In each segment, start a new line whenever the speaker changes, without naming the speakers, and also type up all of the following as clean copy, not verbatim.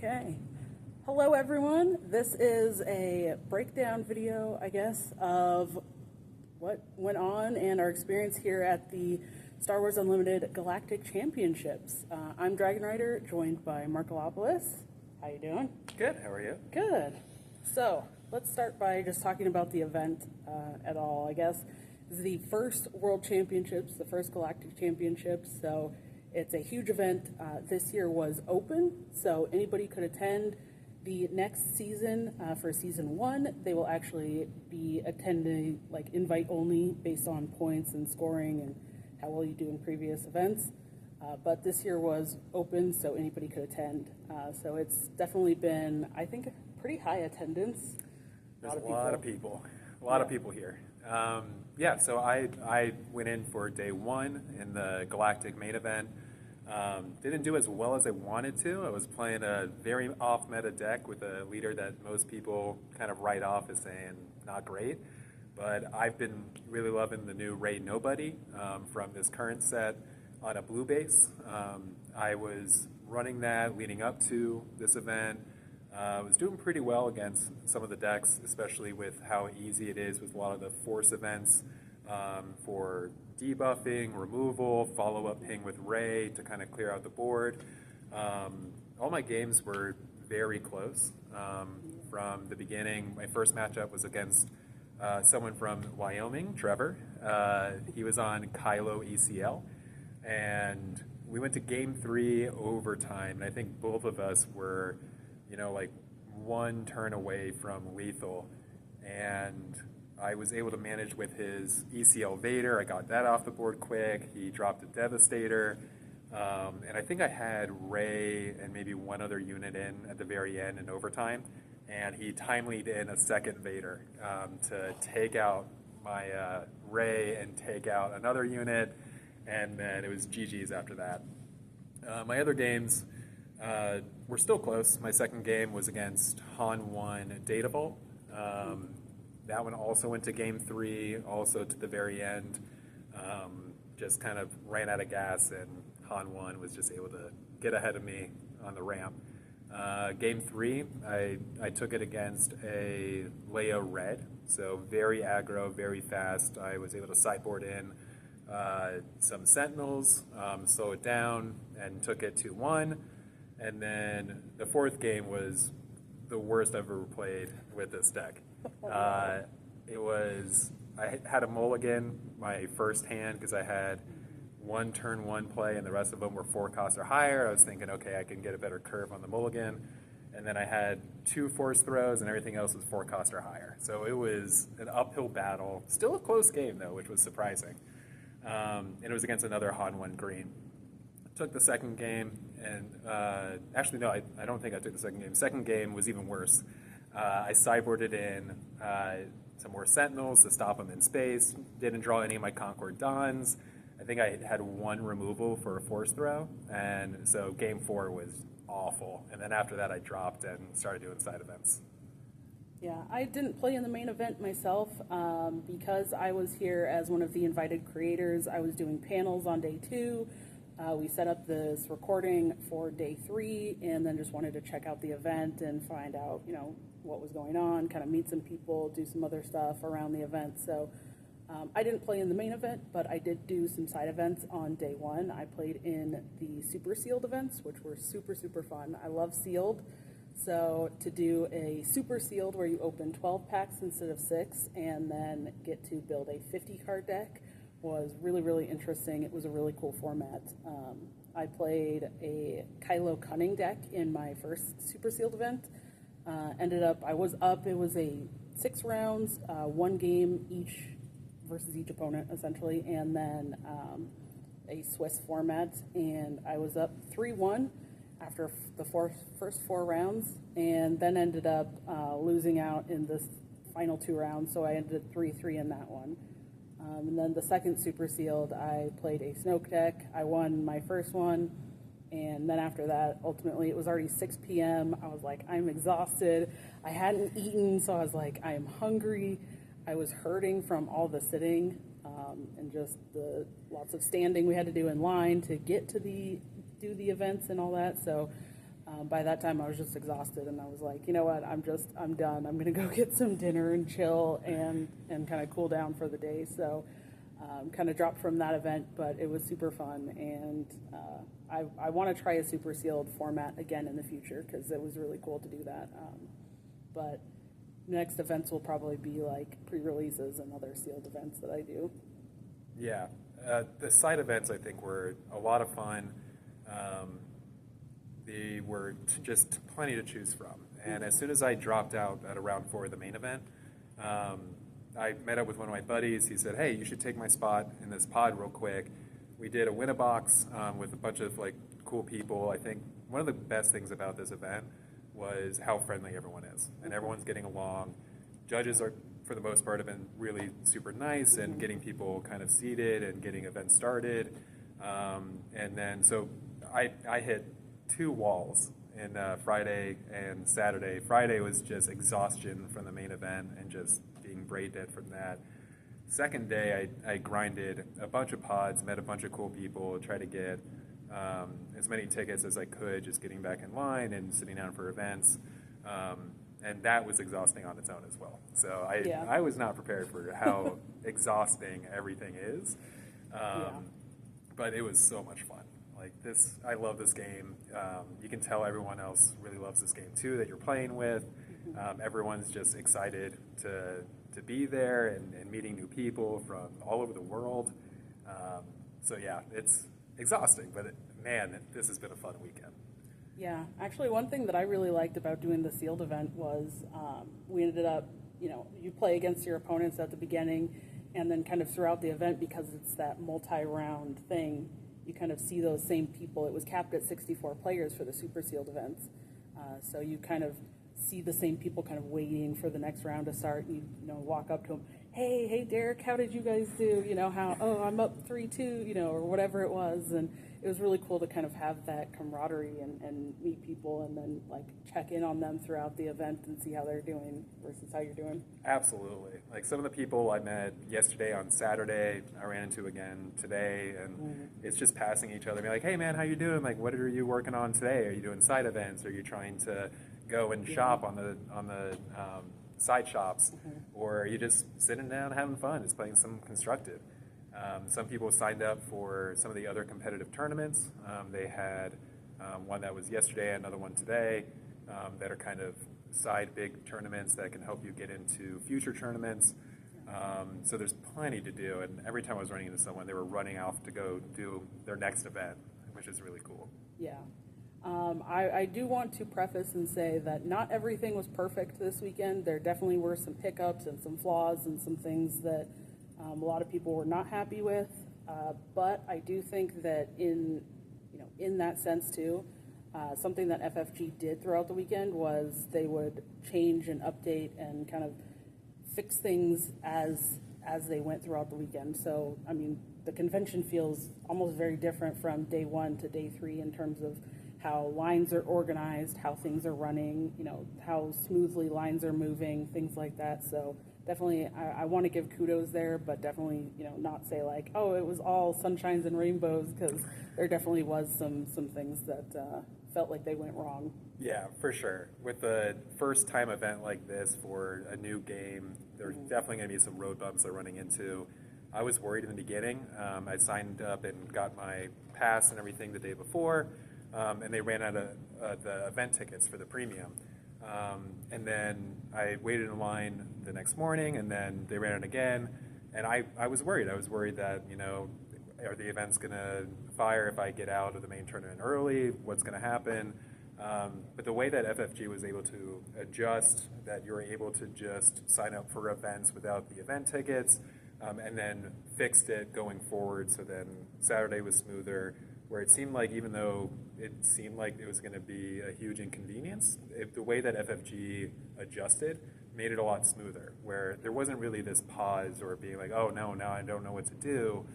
Okay. Hello, everyone. This is a breakdown video, I guess, of what went on and our experience here at the Star Wars Unlimited Galactic Championships. I'm Dragon Rider, joined by Marcolapolis. How you doing?
Good. How are you?
Good. So, let's start by just talking about the event at all, I guess. This is the first World Championships, the first Galactic Championships, so it's a huge event. This year was open, so anybody could attend. The next season, for season 1, they will actually be attending like invite only based on points and scoring and how well you do in previous events. But this year was open, so anybody could attend. So it's definitely been, I think, pretty high attendance.
There's a lot of people. A lot of people here. So I went in for day 1 in the Galactic main event. Didn't do as well as I wanted to. I was playing a very off-meta deck with a leader that most people kind of write off as saying not great. But I've been really loving the new Raid Nobody from this current set on a blue base. I was running that leading up to this event. I was doing pretty well against some of the decks, especially with how easy it is with a lot of the force events for debuffing, removal, follow-up ping with Ray to kind of clear out the board. All my games were very close from the beginning. My first matchup was against someone from Wyoming, Trevor. He was on Kylo ECL, and we went to game 3 overtime, and I think both of us were, like one turn away from lethal, and I was able to manage with his ECL Vader. I got that off the board quick. He dropped a Devastator. And I think I had Ray and maybe one other unit in at the very end in overtime. And he timelied in a second Vader to take out my Ray and take out another unit. And then it was GG's after that. My other games were still close. My second game was against Han 1 Datavault. That one also went to game 3, also to the very end. Just kind of ran out of gas, and Han 1 was just able to get ahead of me on the ramp. Game 3, I took it against a Leia Red, so very aggro, very fast. I was able to sideboard in some Sentinels, slow it down, and took it 2-1. And then the fourth game was the worst I've ever played with this deck. I had a mulligan my first hand because I had one turn 1 play and the rest of them were 4 costs or higher. I was thinking, okay, I can get a better curve on the mulligan. And then I had 2 force throws and everything else was 4 costs or higher. So it was an uphill battle. Still a close game though, which was surprising. And it was against another Han 1 green. Took the second game, and actually no, I don't think I took the second game. Second game was even worse. I sideboarded in some more Sentinels to stop them in space. Didn't draw any of my Concord Dons. I think I had 1 removal for a force throw, and so game 4 was awful. And then after that, I dropped and started doing side events.
Yeah, I didn't play in the main event myself because I was here as one of the invited creators. I was doing panels on day 2. We set up this recording for day 3 and then just wanted to check out the event and find out, what was going on, kind of meet some people, do some other stuff around the event. So I didn't play in the main event, but I did do some side events on day 1. I played in the super sealed events, which were super, super fun. I love sealed. So to do a super sealed where you open 12 packs instead of 6 and then get to build a 50 card deck was really, really interesting. It was a really cool format. I played a Kylo Cunning deck in my first super sealed event. I was up, it was a 6 rounds, 1 game each versus each opponent essentially, and then a Swiss format, and I was up 3-1 after the first 4 rounds, and then ended up losing out in the final 2 rounds, so I ended 3-3 in that one. And then the second super sealed, I played a Snoke deck. I won my first one, and then after that, ultimately, it was already 6 p.m. I was like, I'm exhausted. I hadn't eaten, so I was like, I am hungry. I was hurting from all the sitting and just the lots of standing we had to do in line to get to do the events and all that. So By that time, I was just exhausted, and I was like, you know what, I'm done. I'm going to go get some dinner and chill and kind of cool down for the day. So kind of dropped from that event, but it was super fun, and I want to try a super sealed format again in the future because it was really cool to do that. But next events will probably be like pre-releases and other sealed events that I do.
Yeah, the side events I think were a lot of fun. They were just plenty to choose from. And as soon as I dropped out at around 4 of the main event, I met up with one of my buddies. He said, hey, you should take my spot in this pod real quick. We did a win-a-box with a bunch of like cool people. I think one of the best things about this event was how friendly everyone is. And everyone's getting along. Judges are, for the most part, have been really super nice and getting people kind of seated and getting events started. And then, so I hit 2 walls in Friday and Saturday. Friday was just exhaustion from the main event and just being brain dead from that. Second day, I grinded a bunch of pods, met a bunch of cool people, tried to get as many tickets as I could, just getting back in line and sitting down for events. And that was exhausting on its own as well. So I was not prepared for how exhausting everything is. But it was so much fun. Like this, I love this game. You can tell everyone else really loves this game too that you're playing with. Everyone's just excited to be there and meeting new people from all over the world. So yeah, it's exhausting, but man, this has been a fun weekend.
Yeah, actually one thing that I really liked about doing the sealed event was we ended up, you play against your opponents at the beginning and then kind of throughout the event, because it's that multi-round thing, you kind of see those same people. It was capped at 64 players for the super sealed events. So you kind of see the same people kind of waiting for the next round to start. And you walk up to them, hey, Derek, how did you guys do? I'm up 3-2, or whatever it was. And it was really cool to kind of have that camaraderie and meet people and then like check in on them throughout the event and see how they're doing versus how you're doing.
Absolutely. Like some of the people I met yesterday on Saturday, I ran into again today, and it's just passing each other. Be like, hey man, how you doing? Like, what are you working on today? Are you doing side events? Are you trying to go and shop on the side shops, or are you just sitting down having fun, just playing some constructive? Some people signed up for some of the other competitive tournaments. They had one that was yesterday, another one today, that are kind of side big tournaments that can help you get into future tournaments. So there's plenty to do, and every time I was running into someone, they were running off to go do their next event, which is really cool.
Yeah. I do want to preface and say that not everything was perfect this weekend. There definitely were some hiccups and some flaws and some things that a lot of people were not happy with. But I do think that in that sense too, something that FFG did throughout the weekend was they would change and update and kind of fix things as they went throughout the weekend. So, I mean, the convention feels almost very different from day 1 to day 3 in terms of how lines are organized, how things are running, how smoothly lines are moving, things like that. So definitely, I want to give kudos there, but definitely, not say like, oh, it was all sunshines and rainbows, because there definitely was some things that felt like they went wrong.
Yeah, for sure. With a first-time event like this for a new game, there's definitely going to be some road bumps they're running into. I was worried in the beginning. I signed up and got my pass and everything the day before. And they ran out of the event tickets for the premium. And then I waited in line the next morning, and then they ran it again. And I was worried. I was worried that, are the events going to fire if I get out of the main tournament early? What's going to happen? But the way that FFG was able to adjust, that you were able to just sign up for events without the event tickets, and then fixed it going forward, so then Saturday was smoother, where it seemed like, even though it seemed like it was going to be a huge inconvenience, the way that FFG adjusted made it a lot smoother, where there wasn't really this pause or being like, oh no, now I don't know what to do.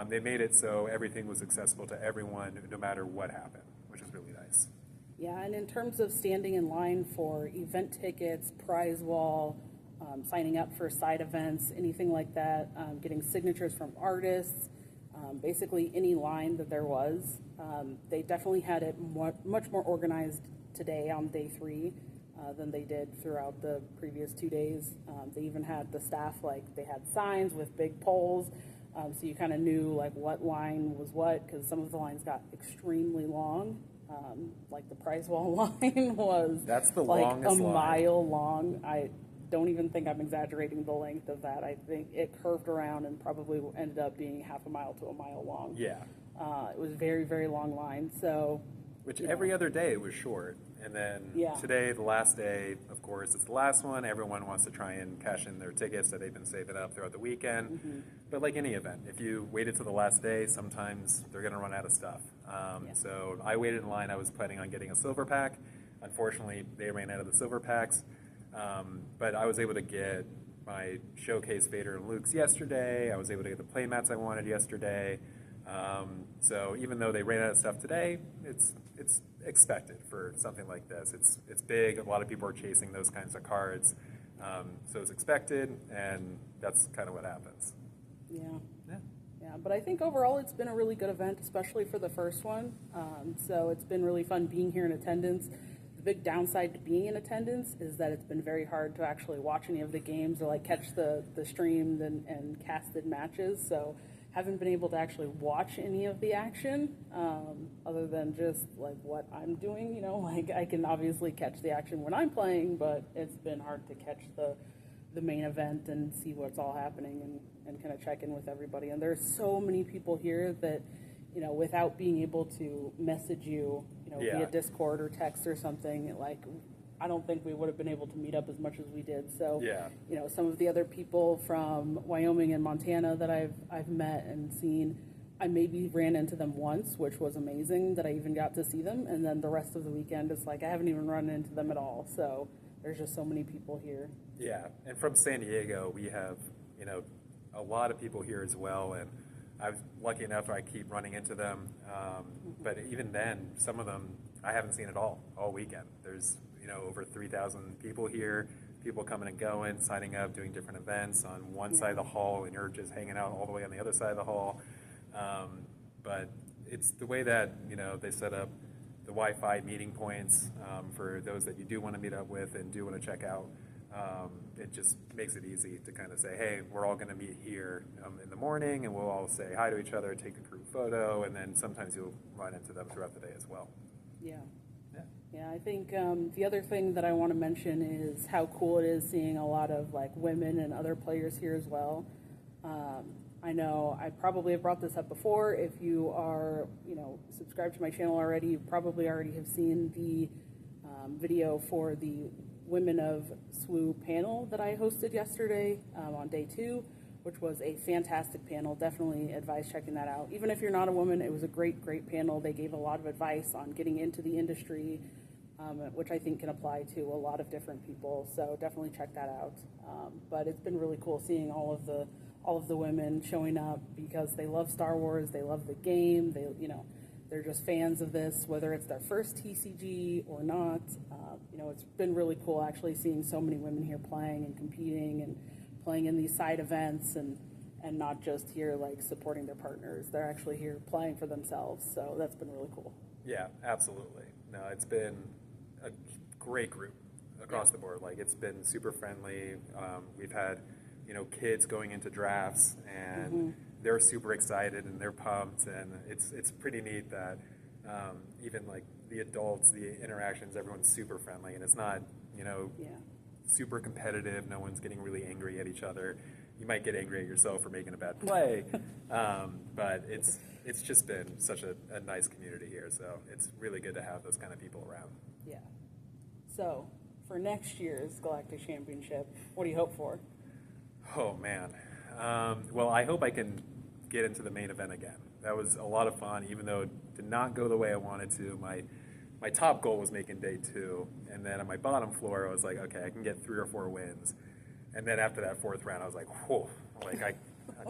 They made it so everything was accessible to everyone, no matter what happened, which is really nice.
Yeah, and in terms of standing in line for event tickets, prize wall, signing up for side events, anything like that, getting signatures from artists, basically any line that there was. They definitely had it much more organized today on day 3 than they did throughout the previous 2 days. They even had the staff, like they had signs with big poles, so you kind of knew like what line was what, because some of the lines got extremely long. Like the prize wall line was
That's the
like
longest
a
line.
mile long. I don't even think I'm exaggerating the length of that. I think it curved around and probably ended up being half a mile to a mile long.
Yeah.
It was very, very long line. So,
Which every other day was short. And then today, the last day, of course, it's the last one. Everyone wants to try and cash in their tickets that they've been saving up throughout the weekend. But like any event, if you waited till the last day, sometimes they're going to run out of stuff. So I waited in line. I was planning on getting a silver pack. Unfortunately, they ran out of the silver packs. But I was able to get my showcase Vader and Luke's yesterday. I was able to get the playmats I wanted yesterday. So even though they ran out of stuff today, it's expected for something like this. It's big. A lot of people are chasing those kinds of cards. So it's expected, and that's kind of what happens.
Yeah, but I think overall it's been a really good event, especially for the first one. So it's been really fun being here in attendance. The big downside to being in attendance is that it's been very hard to actually watch any of the games or like catch the streamed and casted matches. So haven't been able to actually watch any of the action other than just like what I'm doing. You know, like I can obviously catch the action when I'm playing, but it's been hard to catch the main event and see what's all happening and kind of check in with everybody. And there's so many people here that, you know, without being able to message you, you know, via Discord or text or something, like I don't think we would have been able to meet up as much as we did. So, you know, some of the other people from Wyoming and Montana that I've met and seen, I maybe ran into them once, which was amazing that I even got to see them. And then the rest of the weekend, it's like I haven't even run into them at all. So there's just so many people here.
Yeah, and from San Diego, we have, you know, a lot of people here as well. And I was lucky enough I keep running into them. But even then, some of them I haven't seen at all weekend. There's, you know, over 3,000 people here, people coming and going, signing up, doing different events on one side of the hall, and you're just hanging out all the way on the other side of the hall. But it's the way that, you know, they set up the Wi-Fi meeting points for those that you do want to meet up with and do want to check out. It just makes it easy to kind of say, hey, we're all going to meet here in the morning, and we'll all say hi to each other, take a group photo, and then sometimes you'll run into them throughout the day as well.
Yeah, I think the other thing that I want to mention is how cool it is seeing a lot of like women and other players here as well. I know I probably have brought this up before. If you are, you know, subscribed to my channel already, you probably already have seen the video for the Women of SWU panel that I hosted yesterday on day 2, which was a fantastic panel. Definitely advise checking that out. Even if you're not a woman, it was a great panel. They gave a lot of advice on getting into the industry, which I think can apply to a lot of different people. So definitely check that out. But it's been really cool seeing all of the women showing up because they love Star Wars, they love the game, they're just fans of this, whether it's their first TCG or not. You know, it's been really cool actually seeing so many women here playing and competing and playing in these side events and not just here like supporting their partners. They're actually here playing for themselves. So that's been really cool.
Yeah, absolutely. No, it's been a great group across the board. Like, it's been super friendly. We've had, you know, kids going into drafts, and they're super excited and they're pumped, and it's pretty neat that even like the adults, the interactions, everyone's super friendly, and it's not, you know, super competitive. No one's getting really angry at each other. You might get angry at yourself for making a bad play, but it's just been such a nice community here. So it's really good to have those kind of people around.
Yeah. So for next year's Galactic Championship, what do you hope for?
Oh man. Well, I hope I can get into the main event again. That was a lot of fun, even though it did not go the way I wanted to. My top goal was making day 2, and then on my bottom floor, I was like, okay, I can get 3 or 4 wins. And then after that 4th round, I was like, whoa, like I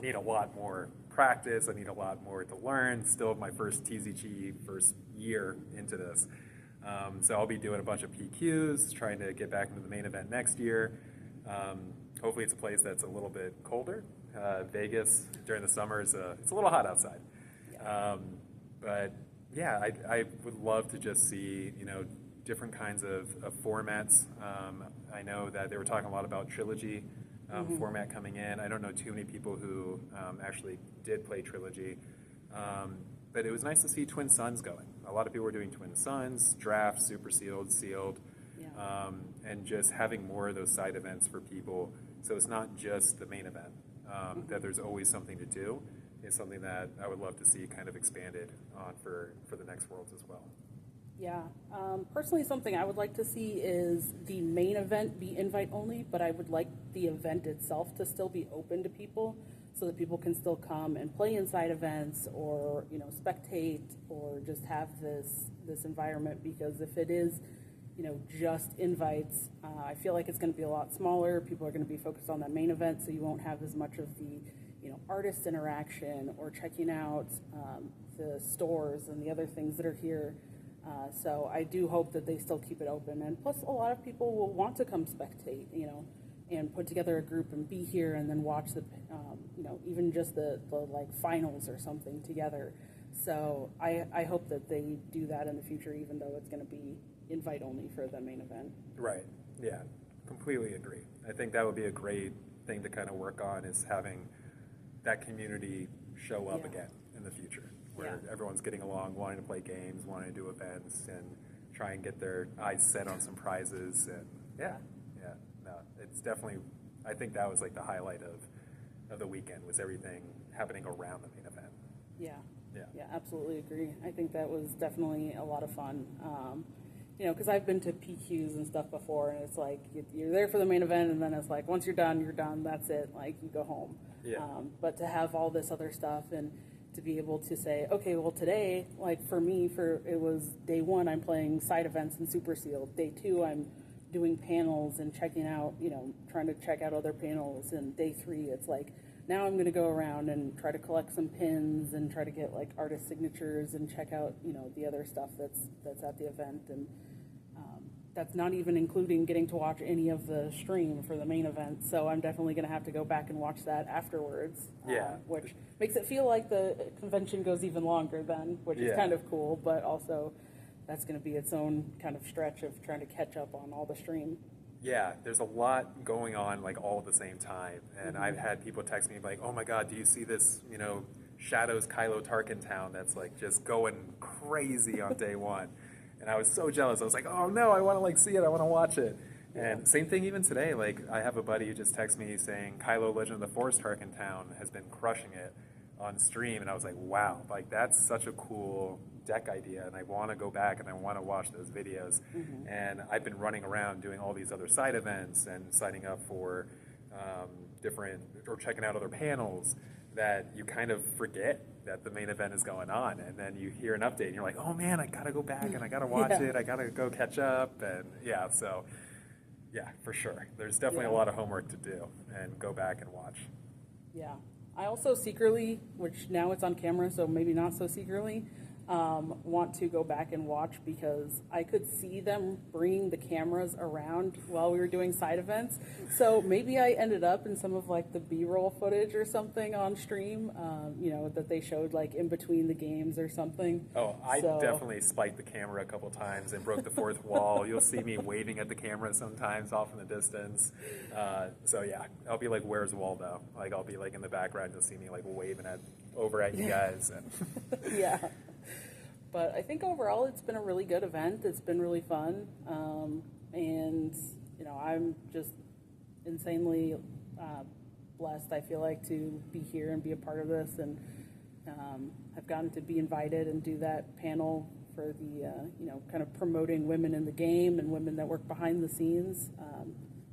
need a lot more practice. I need a lot more to learn. Still my first TCG, first year into this. So I'll be doing a bunch of PQs, trying to get back into the main event next year. Hopefully it's a place that's a little bit colder. Vegas during the summer is it's a little hot outside. But yeah, I would love to just see, different kinds of formats. I know that they were talking a lot about Trilogy format coming in. I don't know too many people who actually did play Trilogy. But it was nice to see Twin Suns going. A lot of people were doing Twin Suns, draft, super sealed, sealed, and just having more of those side events for people. So it's not just the main event, that there's always something to do. It's something that I would love to see kind of expanded on for the next Worlds as well.
Yeah. Personally, something I would like to see is the main event be invite only, but I would like the event itself to still be open to people so that people can still come and play inside events or, spectate or just have this environment, because if it is, just invites, I feel like it's going to be a lot smaller. People are going to be focused on that main event, so you won't have as much of the, artist interaction or checking out the stores and the other things that are here. So I do hope that they still keep it open. And plus, a lot of people will want to come spectate, and put together a group and be here and then watch the, even just the like finals or something together. So I hope that they do that in the future, even though it's going to be invite only for the main event.
Right. Yeah. Completely agree. I think that would be a great thing to kind of work on, is having that community show up again in the future, where everyone's getting along, wanting to play games, wanting to do events, and try and get their eyes set on some prizes. And no, it's definitely, I think that was like the highlight of the weekend, was everything happening around the main event.
Yeah, absolutely agree. I think that was definitely a lot of fun. Because I've been to PQs and stuff before, and it's like you're there for the main event, and then it's like once you're done, that's it. Like you go home. But to have all this other stuff and to be able to say, okay, well today, like for me, it was day one, I'm playing side events and super sealed. Day two, I'm doing panels and checking out, trying to check out other panels. And day three, it's like, now I'm going to go around and try to collect some pins and try to get like artist signatures and check out, the other stuff that's at the event. And that's not even including getting to watch any of the stream for the main event. So I'm definitely going to have to go back and watch that afterwards. Which makes it feel like the convention goes even longer then, which is kind of cool. But also, that's going to be its own kind of stretch of trying to catch up on all the stream.
Yeah, there's a lot going on like all at the same time. And I've had people text me like, oh my God, do you see this, Shadows Kylo Tarkin town that's like just going crazy on day one? And I was so jealous. I was like, oh no, I want to like see it. I want to watch it. And same thing even today. Like I have a buddy who just texted me saying Kylo Legend of the Force Tarkin town has been crushing it on stream. And I was like, wow, like that's such a cool deck idea. And I want to go back and I want to watch those videos. And I've been running around doing all these other side events and signing up for different, or checking out other panels, that you kind of forget that the main event is going on, and then you hear an update and you're like, oh man, I gotta go back and I gotta watch it, I gotta go catch up. And so for sure, there's definitely a lot of homework to do and go back and watch.
I also secretly, which now it's on camera, so maybe not so secretly, want to go back and watch, because I could see them bringing the cameras around while we were doing side events. So maybe I ended up in some of like the B-roll footage or something on stream, that they showed like in between the games or something.
Oh, I definitely spiked the camera a couple times and broke the fourth wall. You'll see me waving at the camera sometimes off in the distance. I'll be like, where's Waldo? Like I'll be like in the background. You'll see me like waving over at you guys. And
But I think overall it's been a really good event. It's been really fun. And, I'm just insanely blessed, I feel like, to be here and be a part of this. And I've gotten to be invited and do that panel for the, kind of promoting women in the game and women that work behind the scenes.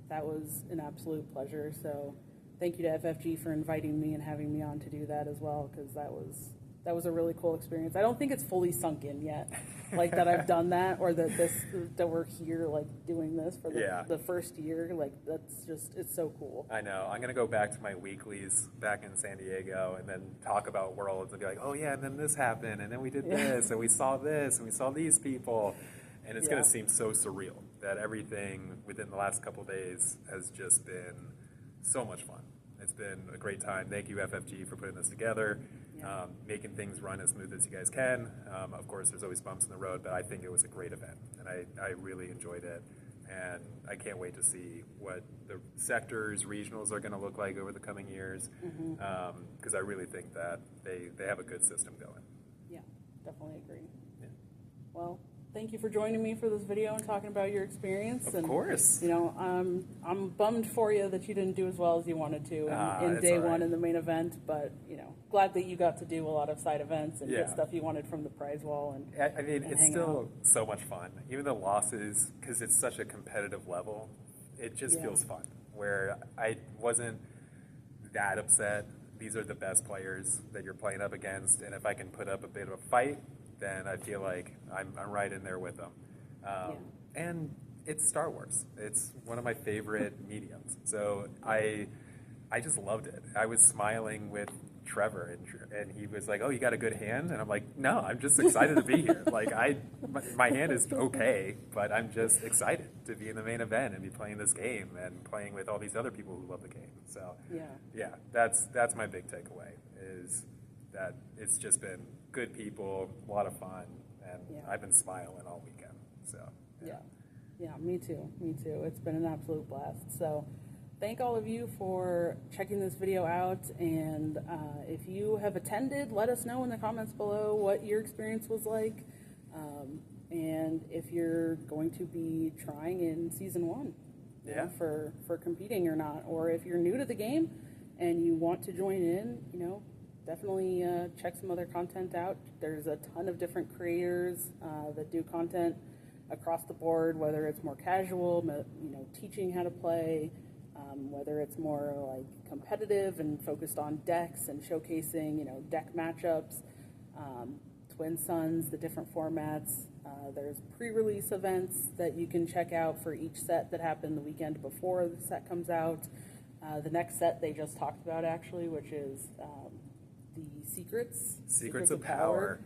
That was an absolute pleasure. So thank you to FFG for inviting me and having me on to do that as well, because that was a really cool experience. I don't think it's fully sunk in yet, like that I've done that, or that we're here like doing this for the first year. Like it's so cool.
I know. I'm gonna go back to my weeklies back in San Diego and then talk about Worlds and be like, oh yeah, and then this happened, and then we did this, and we saw this, and we saw these people, and it's gonna seem so surreal that everything within the last couple of days has just been so much fun. It's been a great time. Thank you, FFG, for putting this together,
Yeah.
making things run as smooth as you guys can. Of course, there's always bumps in the road, but I think it was a great event, and I really enjoyed it. And I can't wait to see what the sectors, regionals are going to look like over the coming years, because I really think that they have a good system going.
Yeah, definitely agree.
Yeah.
Well, thank you for joining me for this video and talking about your experience.
Of course.
You know, I'm bummed for you that you didn't do as well as you wanted to in
it's
day
all right.
one in the main event, but, you know, glad that you got to do a lot of side events and
Yeah.
get stuff you wanted from the prize wall. And
I mean,
and
it's
hang
still so much fun. Even the losses, because it's such a competitive level, it just
Yeah.
feels fun. Where I wasn't that upset. These are the best players that you're playing up against, and if I can put up a bit of a fight, then I feel like I'm right in there with them. And it's Star Wars. It's one of my favorite mediums. So I just loved it. I was smiling with Trevor, and he was like, "Oh, you got a good hand?" And I'm like, "No, I'm just excited to be here. Like, my hand is okay, but I'm just excited to be in the main event and be playing this game and playing with all these other people who love the game." So yeah, that's my big takeaway, is that it's just been good people, a lot of fun, and I've been smiling all weekend. So
yeah, me too. It's been an absolute blast. So thank all of you for checking this video out, and if you have attended, let us know in the comments below what your experience was like, and if you're going to be trying in season 1 you know, for competing or not, or if you're new to the game and you want to join in, you know, definitely check some other content out. There's a ton of different creators that do content across the board, whether it's more casual, you know, teaching how to play, whether it's more like competitive and focused on decks and showcasing, you know, deck matchups, Twin Suns, the different formats. There's pre-release events that you can check out for each set that happened the weekend before the set comes out. The next set they just talked about, actually, which is the Secrets of Power,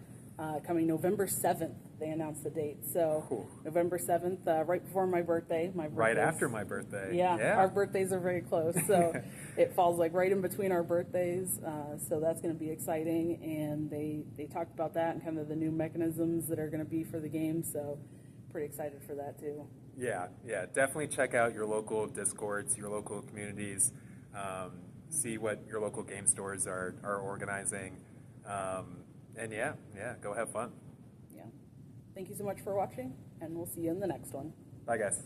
coming November 7th. They announced the date. So November 7th, right before my birthday.
Right after my birthday.
Yeah, our birthdays are very close. So it falls like right in between our birthdays. So that's going to be exciting. And they talked about that and kind of the new mechanisms that are going to be for the game. So pretty excited for that too.
Yeah, definitely check out your local Discords, your local communities, see what your local game stores are organizing, and yeah, go have fun.
Yeah. Thank you so much for watching, and we'll see you in the next one.
Bye, guys.